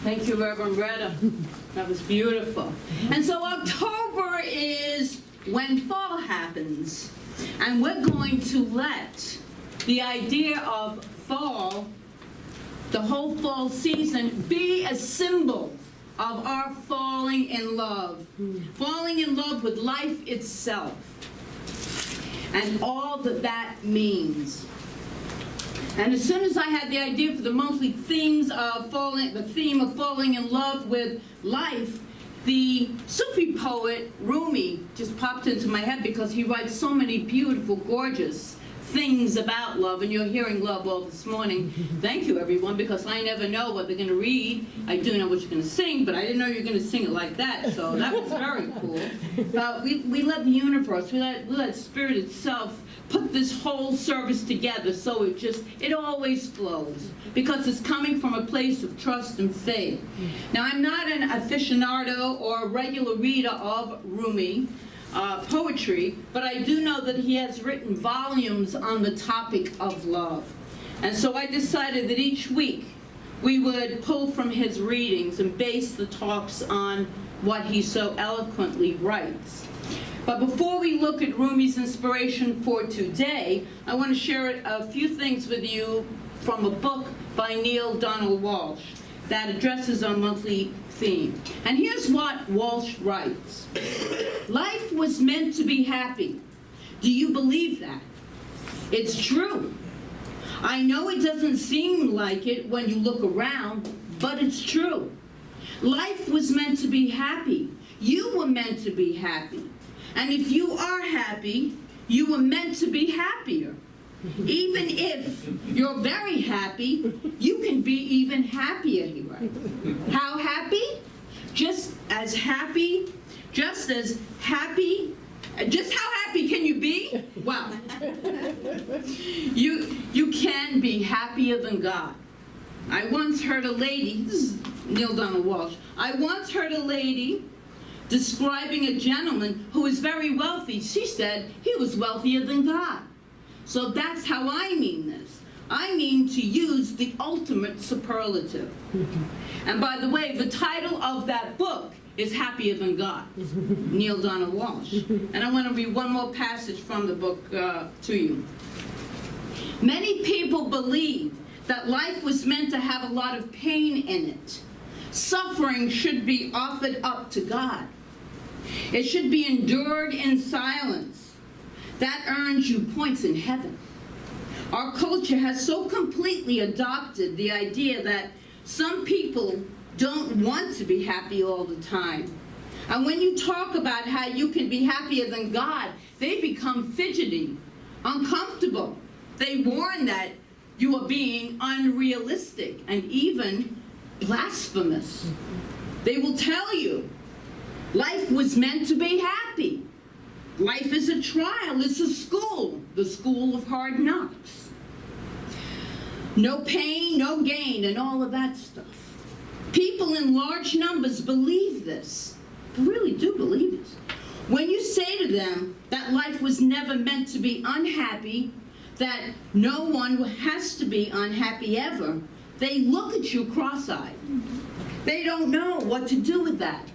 Thank you, Reverend Greta. That was beautiful. And so October is when fall happens. And we're going to let the idea of fall, the whole fall season, be a symbol of our falling in love. Falling in love with life itself. And all that that means. And as soon as I had the idea for the monthly themes of the theme of falling in love with life, the Sufi poet Rumi just popped into my head because he writes so many beautiful, gorgeous things about love, and you're hearing love all this morning. Thank you, everyone, because I never know what they're going to read. I do know what you're going to sing, but I didn't know you were going to sing it like that, so that was very cool. We let the universe, we let Spirit itself put this whole service together so it always flows, because it's coming from a place of trust and faith. Now, I'm not an aficionado or a regular reader of Rumi poetry, but I do know that he has written volumes on the topic of love. And so I decided that each week we would pull from his readings and base the talks on what he so eloquently writes. But before we look at Rumi's inspiration for today, I want to share a few things with you from a book by Neale Donald Walsch that addresses our monthly theme. And here's what Walsh writes. Life was meant to be happy. Do you believe that? It's true. I know it doesn't seem like it when you look around, but it's true. Life was meant to be happy. You were meant to be happy. And if you are happy, you were meant to be happier. Even if you're very happy, you can be even happier, he writes. How happy? Just how happy can you be? Well, you can be happier than God. I once heard a lady, this is Neale Donald Walsch, I once heard a lady describing a gentleman who was very wealthy. She said he was wealthier than God. So that's how I mean this. I mean to use the ultimate superlative. And by the way, the title of that book is Happier Than God, Neale Donald Walsch. And I want to read one more passage from the book to you. Many people believe that life was meant to have a lot of pain in it. Suffering should be offered up to God. It should be endured in silence. That earns you points in heaven. Our culture has so completely adopted the idea that some people don't want to be happy all the time. And when you talk about how you can be happier than God, they become fidgety, uncomfortable. They warn that you are being unrealistic and even blasphemous. They will tell you, life was meant to be happy. Life is a trial, it's a school, the school of hard knocks. No pain, no gain, and all of that stuff. People in large numbers believe this. They really do believe it. When you say to them that life was never meant to be unhappy, that no one has to be unhappy ever, they look at you cross-eyed. They don't know what to do with that.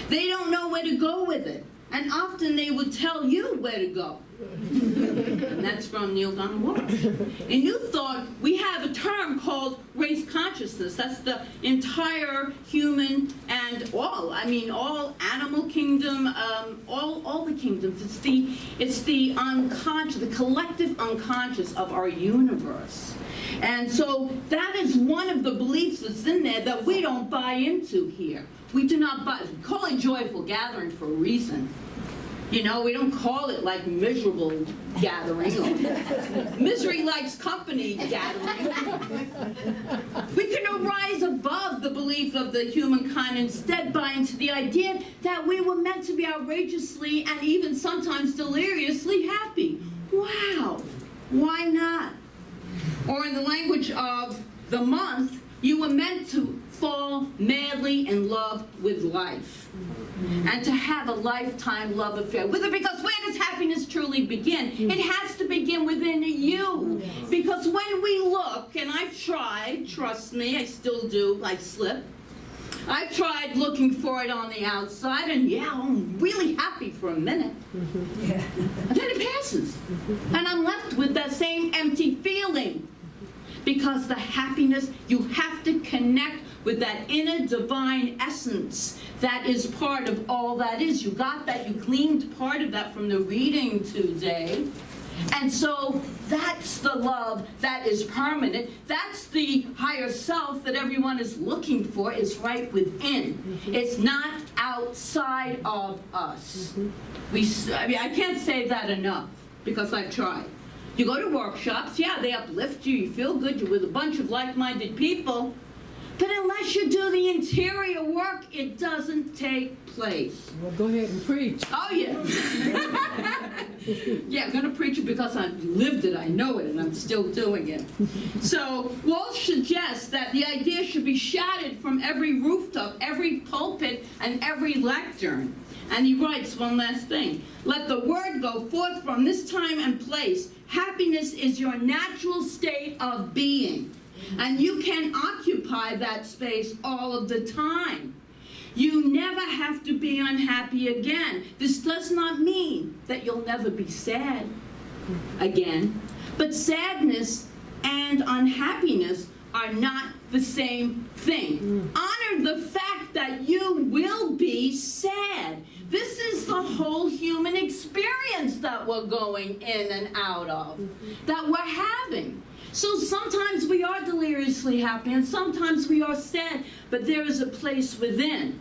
They don't know where to go with it. And often they will tell you where to go. And that's from Neale Donald Walsch. In New Thought, we have a term called race consciousness. That's the entire human and all animal kingdom, all the kingdoms. It's the unconscious, the collective unconscious of our universe. And so that is one of the beliefs that's in there that we don't buy into here. We do not buy. We call it joyful gathering for a reason. You know, we don't call it like miserable gathering or misery likes company gathering. We can arise above the belief of the humankind and instead buy into the idea that we were meant to be outrageously and even sometimes deliriously happy. Wow, why not? Or in the language of the month, you were meant to fall madly in love with life. And to have a lifetime love affair with it, because where does happiness truly begin? It has to begin within you. Because when we look, and I've tried, trust me, I still do, I slip. I've tried looking for it on the outside, and yeah, I'm really happy for a minute. And then it passes. And I'm left with that same empty feeling. Because the happiness, you have to connect with that inner divine essence that is part of all that is. You got that, you gleaned part of that from the reading today. And so that's the love that is permanent. That's the higher self that everyone is looking for. It's right within. It's not outside of us. I can't say that enough because I've tried. You go to workshops, yeah, they uplift you, you feel good, you're with a bunch of like-minded people, but unless you do the interior work, it doesn't take place. Well, go ahead and preach. Oh, yeah. Yeah, I'm going to preach it because I've lived it, I know it, and I'm still doing it. So, Walsh suggests that the idea should be shouted from every rooftop, every pulpit, and every lectern. And he writes one last thing. Let the word go forth from this time and place. Happiness is your natural state of being. And you can occupy that space all of the time. You never have to be unhappy again. This does not mean that you'll never be sad again. But sadness and unhappiness are not the same thing. Honor the fact that you will be sad. This is the whole human experience that we're going in and out of, that we're having. So sometimes we are deliriously happy and sometimes we are sad, but there is a place within.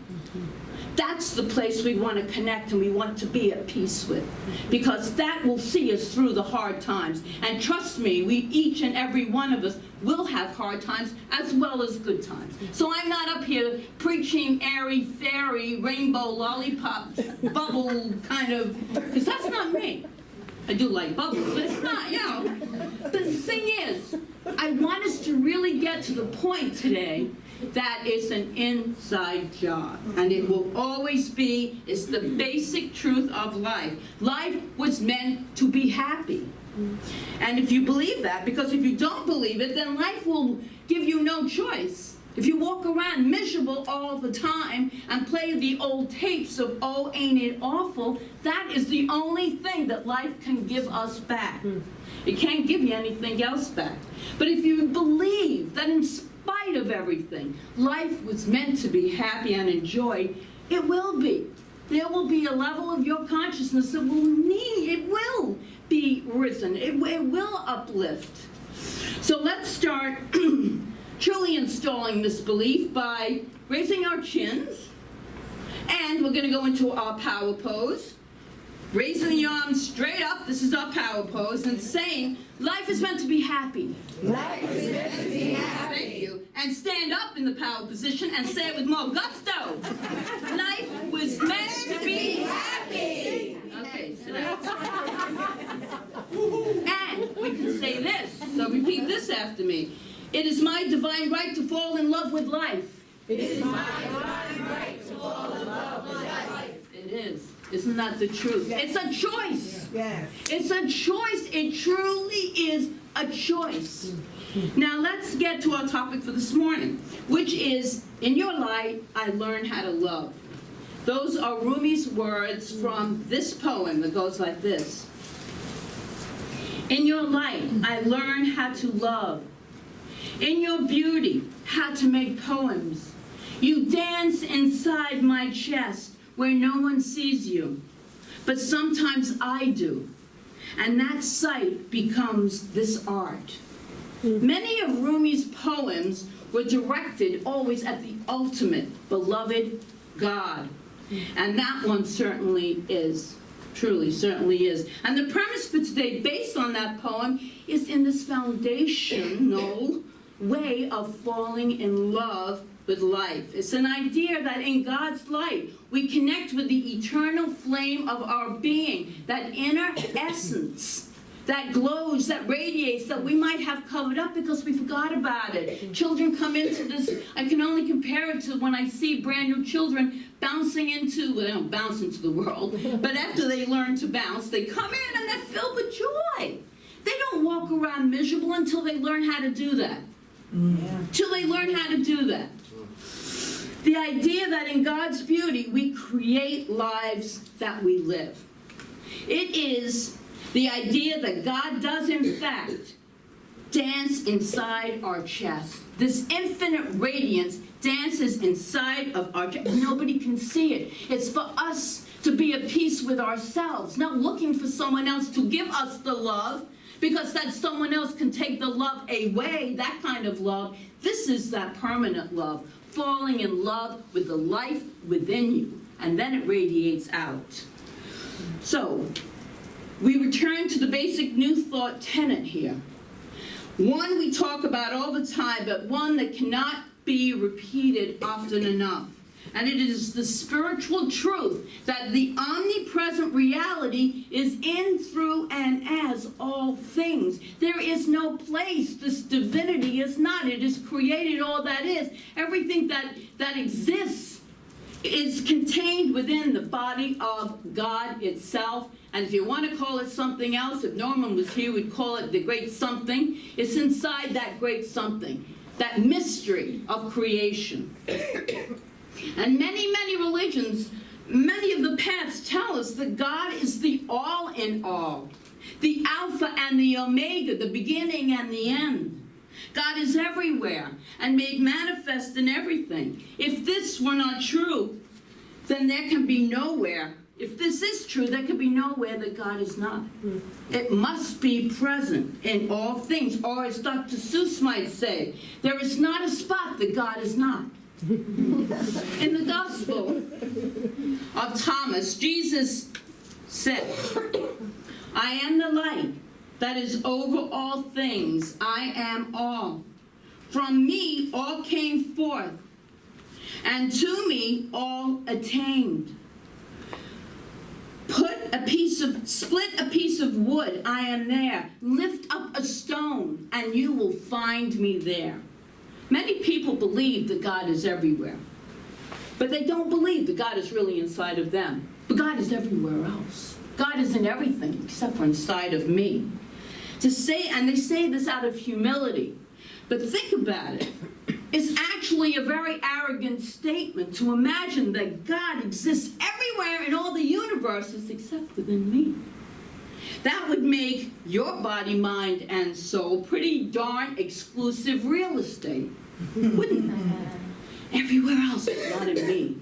That's the place we want to connect and we want to be at peace with, because that will see us through the hard times. And trust me, we each and every one of us will have hard times as well as good times. So I'm not up here preaching airy, fairy, rainbow, lollipop, bubble kind of, because that's not me. I do like bubbles, but it's not, you know. The thing is, I want us to really get to the point today that it's an inside job. And it will always be, it's the basic truth of life. Life was meant to be happy. And if you believe that, because if you don't believe it, then life will give you no choice. If you walk around miserable all the time and play the old tapes of, oh, ain't it awful, that is the only thing that life can give us back. It can't give you anything else back. But if you believe that in spite of everything, life was meant to be happy and enjoyed, it will be. There will be a level of your consciousness that will be risen. It will uplift. So let's start truly installing this belief by raising our chins, and we're going to go into our power pose, raising the arms straight up, this is our power pose, and saying, life is meant to be happy. Life is meant to be happy. Thank you. And stand up in the power position and say it with more gusto. Life was meant to be happy. Okay, sit down. And we can say this, so repeat this after me. It is my divine right to fall in love with life. It is my divine right to fall in love with life. It is. Isn't that the truth? Yes. It's a choice. Yes. It's a choice. It truly is a choice. Now let's get to our topic for this morning, which is, in your light, I learn how to love. Those are Rumi's words from this poem that goes like this. In your light, I learn how to love. In your beauty, how to make poems. You dance inside my chest where no one sees you, but sometimes I do, and that sight becomes this art. Many of Rumi's poems were directed always at the ultimate beloved God, and that one certainly is. Truly, certainly is. And the premise for today, based on that poem, is in this foundational way of falling in love with life. It's an idea that in God's light, we connect with the eternal flame of our being, that inner essence that glows, that radiates, that we might have covered up because we forgot about it. Children come into this, I can only compare it to when I see brand new children bouncing into, well, they don't bounce into the world, but after they learn to bounce, they come in and they're filled with joy. They don't walk around miserable until they learn how to do that. Till they learn how to do that. The idea that in God's beauty, we create lives that we live. It is the idea that God does, in fact, dance inside our chest. This infinite radiance dances inside of our chest. Nobody can see it. It's for us to be at peace with ourselves, not looking for someone else to give us the love, because that someone else can take the love away, that kind of love. This is that permanent love, falling in love with the life within you, and then it radiates out. So, we return to the basic New Thought tenet here. One we talk about all the time, but one that cannot be repeated often enough. And it is the spiritual truth that the omnipresent reality is in, through, and as all things. There is no place this divinity is not. It is created all that is. Everything that exists is contained within the body of God itself. And if you want to call it something else, if Norman was here, we'd call it the great something. It's inside that great something, that mystery of creation. And many, many religions, many of the paths tell us that God is the all in all, the Alpha and the Omega, the beginning and the end. God is everywhere and made manifest in everything. If this were not true, then there can be nowhere. If this is true, there can be nowhere that God is not. It must be present in all things. Or as Dr. Seuss might say, there is not a spot that God is not. In the Gospel of Thomas, Jesus said, I am the light that is over all things. I am all. From me all came forth, and to me all attained. Split a piece of wood, I am there. Lift up a stone, and you will find me there. Many people believe that God is everywhere, but they don't believe that God is really inside of them. But God is everywhere else. God is in everything except for inside of me. And they say this out of humility, but think about it. It's actually a very arrogant statement to imagine that God exists everywhere in all the universes except within me. That would make your body, mind, and soul pretty darn exclusive real estate, wouldn't it? Everywhere else, but not in me.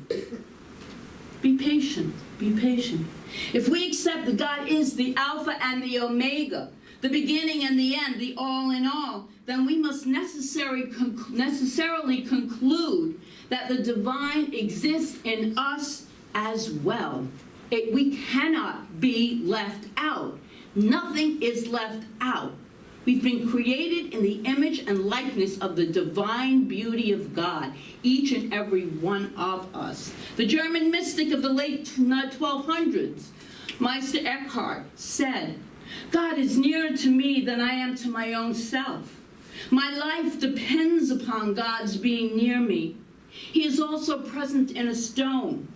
Be patient. Be patient. If we accept that God is the Alpha and the Omega, the beginning and the end, the all in all, then we must necessarily conclude that the divine exists in us as well. We cannot be left out. Nothing is left out. We've been created in the image and likeness of the divine beauty of God, each and every one of us. The German mystic of the late 1200s, Meister Eckhart, said, God is nearer to me than I am to my own self. My life depends upon God's being near me. He is also present in a stone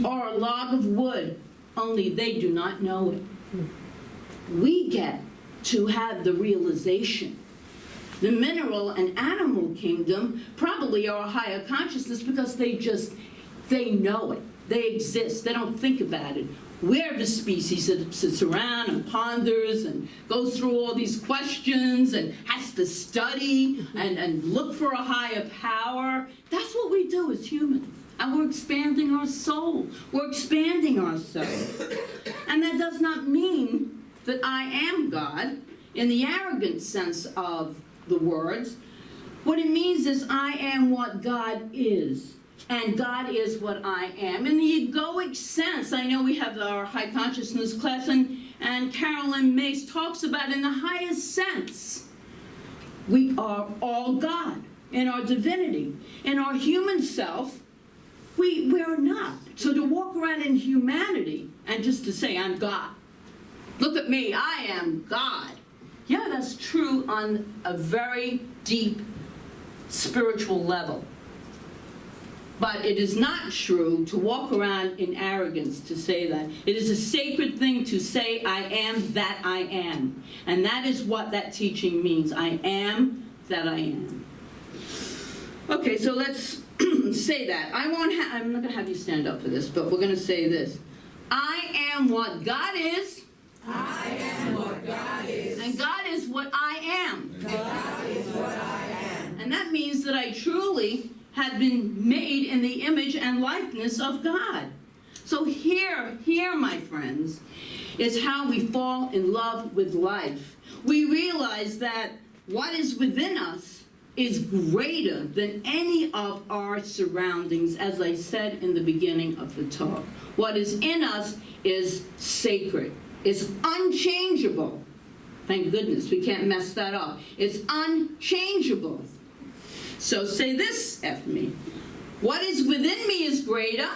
or a log of wood, only they do not know it. We get to have the realization. The mineral and animal kingdom probably are a higher consciousness because they know it. They exist. They don't think about it. We're the species that sits around and ponders and goes through all these questions and has to study and look for a higher power. That's what we do as humans. And we're expanding our soul. We're expanding ourselves. And that does not mean that I am God in the arrogant sense of the words. What it means is I am what God is. And God is what I am. In the egoic sense, I know we have our high consciousness class, and Carolyn Mace talks about in the highest sense, we are all God in our divinity. In our human self, we're not. So to walk around in humanity and just to say, I'm God, Look at me, I am God. Yeah, that's true on a very deep spiritual level. But it is not true to walk around in arrogance to say that. It is a sacred thing to say, I am that I am. And that is what that teaching means. I am that I am. Okay, so let's say that. I'm not going to have you stand up for this, but we're going to say this. I am what God is. I am what God is. And God is what I am. God is what I am. And that means that I truly have been made in the image and likeness of God. So here, my friends, is how we fall in love with life. We realize that what is within us is greater than any of our surroundings, as I said in the beginning of the talk. What is in us is sacred. It's unchangeable. Thank goodness, we can't mess that up. It's unchangeable. So say this after me. What is within me is greater.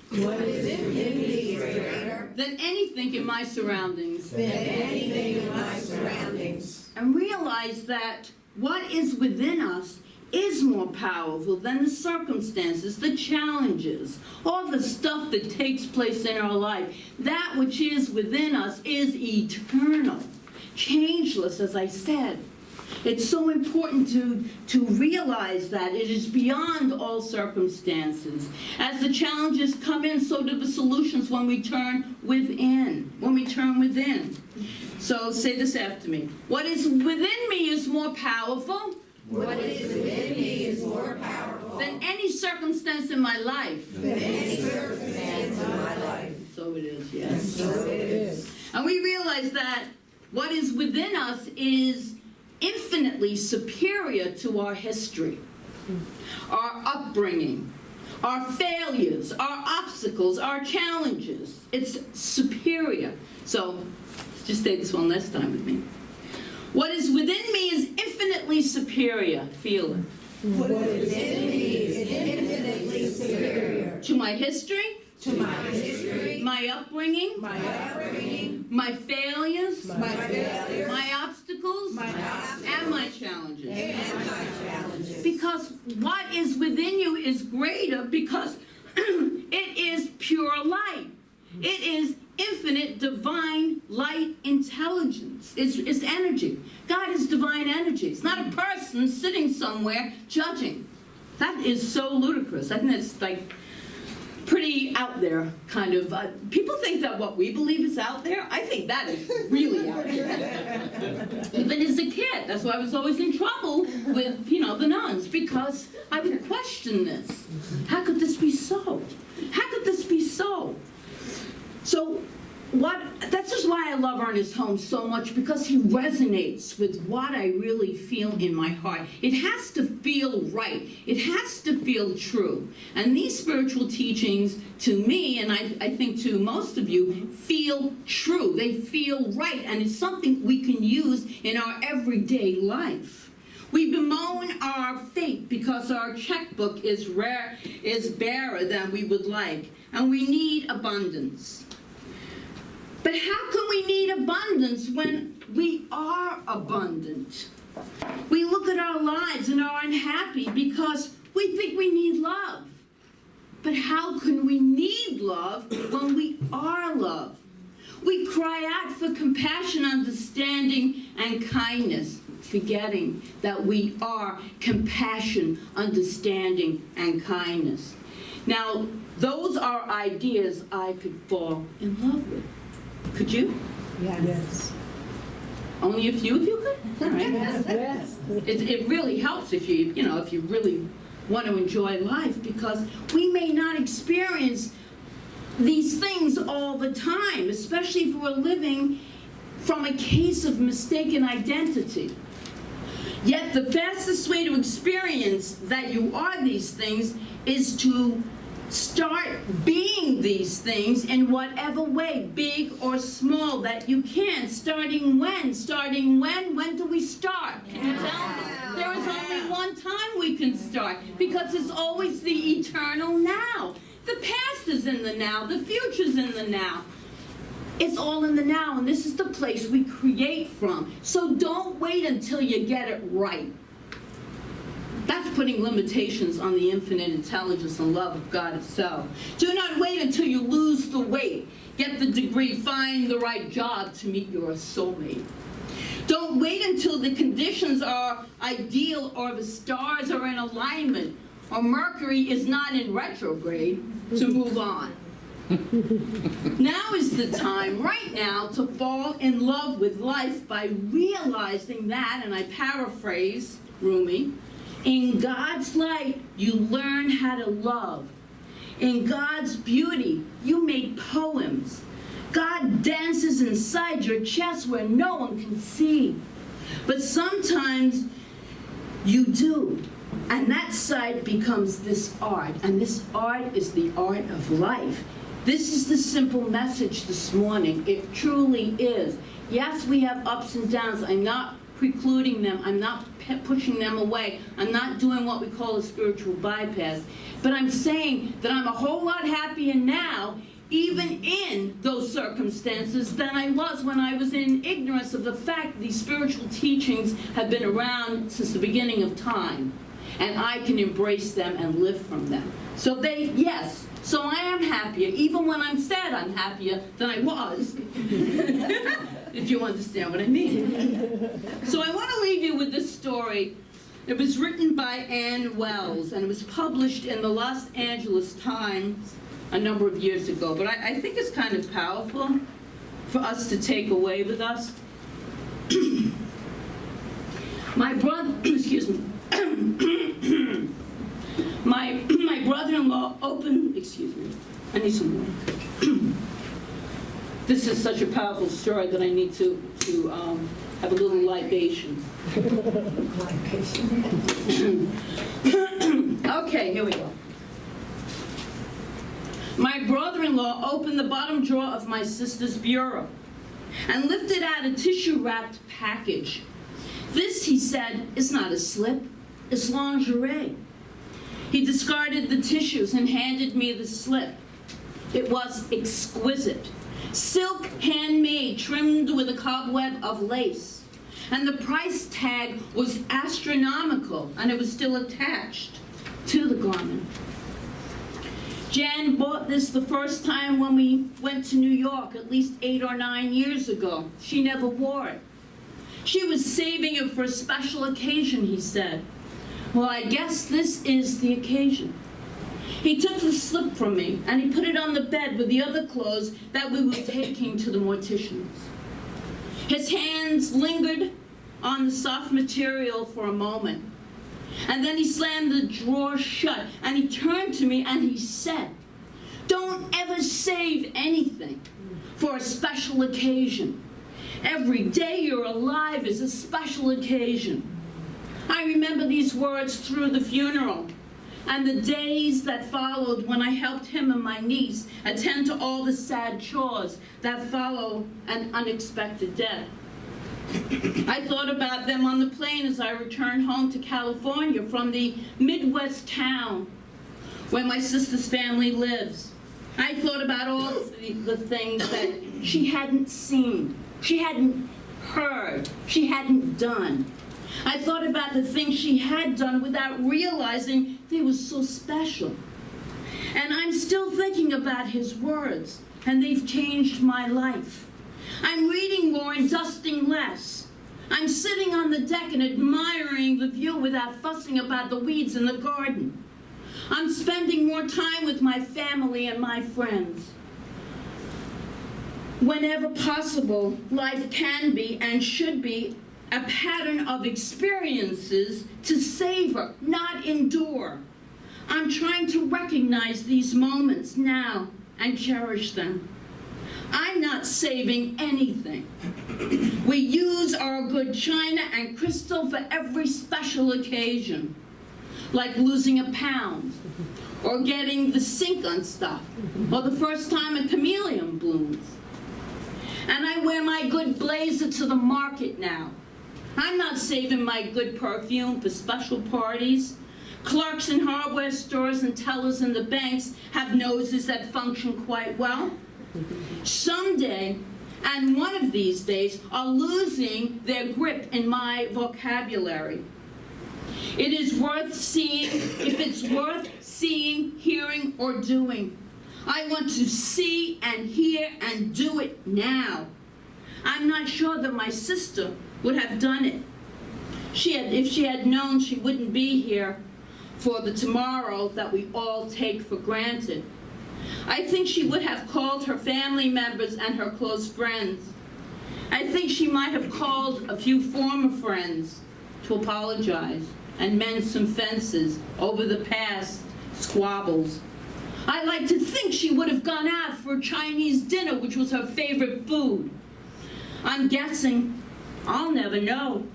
What is in me is greater Than anything in my surroundings. than anything in my surroundings. And realize that what is within us is more powerful than the circumstances, the challenges, all the stuff that takes place in our life. That which is within us is eternal, changeless, as I said. It's so important to realize that it is beyond all circumstances. As the challenges come in, so do the solutions when we turn within. So say this after me. What is within me is more powerful. What is within me is more powerful Than any circumstance in my life. than any circumstance in my life. So it is, And yes. so it is. And we realize that what is within us is infinitely superior to our history, our upbringing, our failures, our obstacles, our challenges. It's superior. So just say this one last time with me. What is within me is infinitely superior. Feel it. What is in me is infinitely superior To my history, to my history, my upbringing, my upbringing, my failures, my failures, my obstacles, my obstacles, and my challenges. and my challenges. Because what is within you is greater because it is pure light. It is infinite divine light intelligence. It's energy. God is divine energy. It's not a person sitting somewhere judging. That is so ludicrous. I think that's like pretty out there, kind of. People think that what we believe is out there. I think that is really out there. Even as a kid, that's why I was always in trouble with, the nuns, because I would question this. How could this be so? How could this be so? So that's just why I love Ernest Holmes so much, because he resonates with what I really feel in my heart. It has to feel right. It has to feel true. And these spiritual teachings, to me, and I think to most of you, feel true. They feel right, and it's something we can use in our everyday life. We bemoan our fate because our checkbook is barer than we would like, and we need abundance. But how can we need abundance when we are abundant? We look at our lives and are unhappy because we think we need love. But how can we need love when we are love? We cry out for compassion, understanding, and kindness, forgetting that we are compassion, understanding, and kindness. Now, those are ideas I could fall in love with. Could you? Yes. Only a few of you could? All right. Yes. It really helps if you really want to enjoy life, because we may not experience these things all the time, especially if we're living from a case of mistaken identity. Yet the fastest way to experience that you are these things is to start being these things in whatever way, big or small, that you can. Starting when? When do we start? Can you tell me? There is only one time we can start, because it's always the eternal now. The past is in the now. The future's in the now. It's all in the now, and this is the place we create from. So don't wait until you get it right. That's putting limitations on the infinite intelligence and love of God itself. Do not wait until you lose the weight, get the degree, find the right job to meet your soulmate. Don't wait until the conditions are ideal or the stars are in alignment or Mercury is not in retrograde to move on. Now is the time, right now, to fall in love with life by realizing that, and I paraphrase Rumi, in God's light, you learn how to love. In God's beauty, you make poems. God dances inside your chest where no one can see. But sometimes you do. And that side becomes this art. And this art is the art of life. This is the simple message this morning. It truly is. Yes, we have ups and downs. I'm not precluding them. I'm not pushing them away. I'm not doing what we call a spiritual bypass. But I'm saying that I'm a whole lot happier now, even in those circumstances, than I was when I was in ignorance of the fact that these spiritual teachings have been around since the beginning of time. And I can embrace them and live from them. So yes, so I am happier. Even when I'm sad, I'm happier than I was. If you understand what I mean. So I want to leave you with this story. It was written by Ann Wells, and it was published in the Los Angeles Times a number of years ago. But I think it's kind of powerful for us to take away with us. My brother, excuse me. My brother-in-law opened, excuse me, I need some more. This is such a powerful story that I need to have a little libation. Okay, here we go. My brother-in-law opened the bottom drawer of my sister's bureau and lifted out a tissue-wrapped package. This, he said, is not a slip, it's lingerie. He discarded the tissues and handed me the slip. It was exquisite. Silk, handmade, trimmed with a cobweb of lace. And the price tag was astronomical, and it was still attached to the garment. Jan bought this the first time when we went to New York, at least 8 or 9 years ago. She never wore it. She was saving it for a special occasion, he said. Well, I guess this is the occasion. He took the slip from me, and he put it on the bed with the other clothes that we were taking to the mortician's. His hands lingered on the soft material for a moment, and then he slammed the drawer shut, and he turned to me and he said, "Don't ever save anything for a special occasion. Every day you're alive is a special occasion." I remember these words through the funeral and the days that followed when I helped him and my niece attend to all the sad chores that follow an unexpected death. I thought about them on the plane as I returned home to California from the Midwest town where my sister's family lives. I thought about all the things that she hadn't seen, she hadn't heard, she hadn't done. I thought about the things she had done without realizing they were so special. And I'm still thinking about his words, and they've changed my life. I'm reading more and dusting less. I'm sitting on the deck and admiring the view without fussing about the weeds in the garden. I'm spending more time with my family and my friends. Whenever possible, life can be and should be a pattern of experiences to savor, not endure. I'm trying to recognize these moments now and cherish them. I'm not saving anything. We use our good china and crystal for every special occasion, like losing a pound, or getting the sink unstuck, or the first time a chameleon blooms. And I wear my good blazer to the market now. I'm not saving my good perfume for special parties. Clerks in hardware stores and tellers in the banks have noses that function quite well. Someday, and one of these days, are losing their grip in my vocabulary. It is worth seeing if it's worth seeing, hearing, or doing. I want to see and hear and do it now. I'm not sure that my sister would have done it. If she had known she wouldn't be here for the tomorrow that we all take for granted. I think she would have called her family members and her close friends. I think she might have called a few former friends to apologize and mend some fences over the past squabbles. I like to think she would have gone out for Chinese dinner, which was her favorite food. I'm guessing. I'll never know.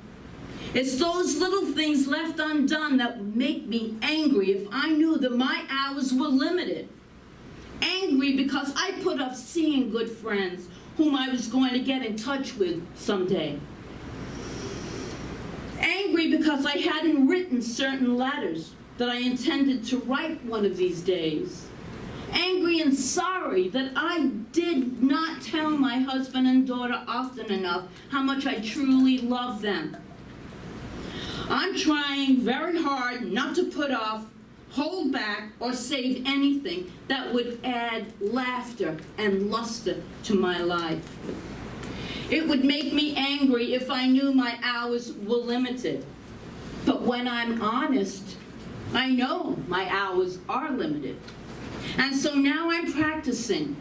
It's those little things left undone that would make me angry if I knew that my hours were limited. Angry because I put off seeing good friends whom I was going to get in touch with someday. Angry because I hadn't written certain letters that I intended to write one of these days. Angry and sorry that I did not tell my husband and daughter often enough how much I truly love them. I'm trying very hard not to put off, hold back, or save anything that would add laughter and luster to my life. It would make me angry if I knew my hours were limited. But when I'm honest, I know my hours are limited. And so now I'm practicing.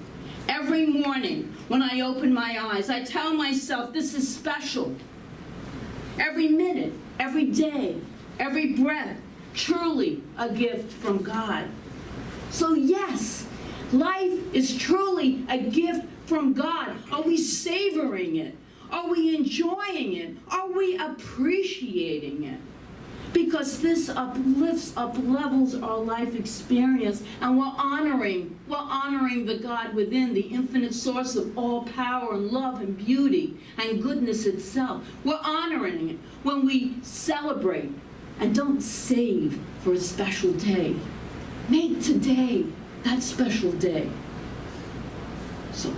Every morning when I open my eyes, I tell myself this is special. Every minute, every day, every breath, truly a gift from God. So yes, life is truly a gift from God. Are we savoring it? Are we enjoying it? Are we appreciating it? Because this uplifts, uplevels our life experience, and we're honoring the God within, the infinite source of all power and love and beauty and goodness itself. We're honoring it when we celebrate and don't save for a special day. Make today that special day. So.